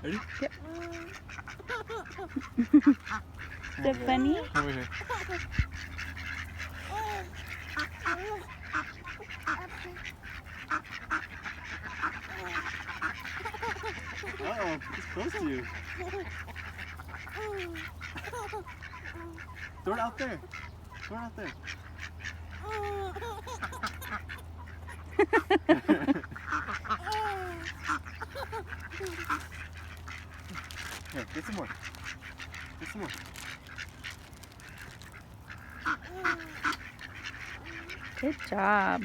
Ready? Yep. Is it funny? Come over here. Uh-oh, he's close to you. Throw it out there. Throw it out there. Here, get some more. Get some more. Good job.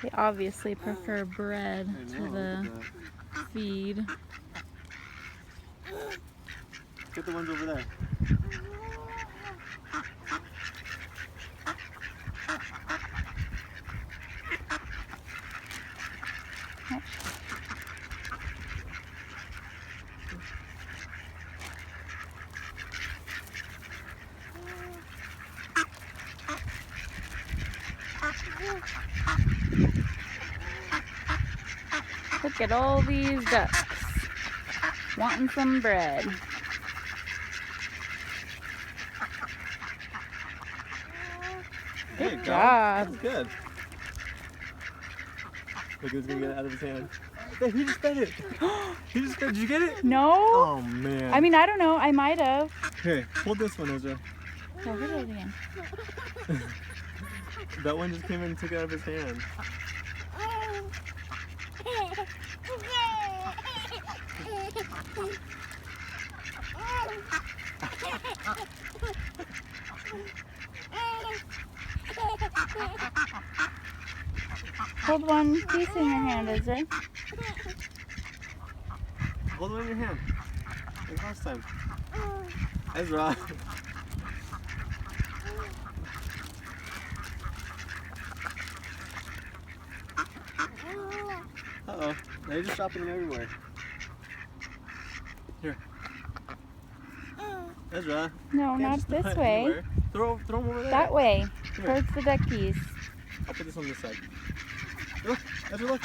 They obviously prefer bread to the feed. Get the ones over there. Look at all these ducks wanting some bread. Good job. That's good. Look, he's gonna get it out of his hand. Hey, he just fed it. He just fed. Did you get it? No? Oh man. I mean, I don't know. I might have. Here, hold this one, Ezra. Oh, look at it again. That one just came in and took it out of his hand. Hold one piece in your hand, Ezra. Hold it in your hand. Like last time. Ezra. Uh-oh. Now you're just dropping them everywhere. Here. Ezra. No, Can't not just this throw it way. everywhere. Throw them over there. That way. Here. Towards the duckies. I'll put this on this side. Look, Ezra, look.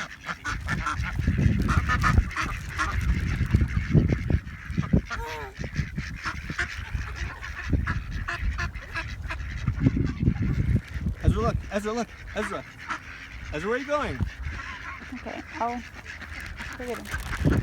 Ezra, look. Ezra, look. Ezra. Ezra, where are you going? Okay, I'll look at him.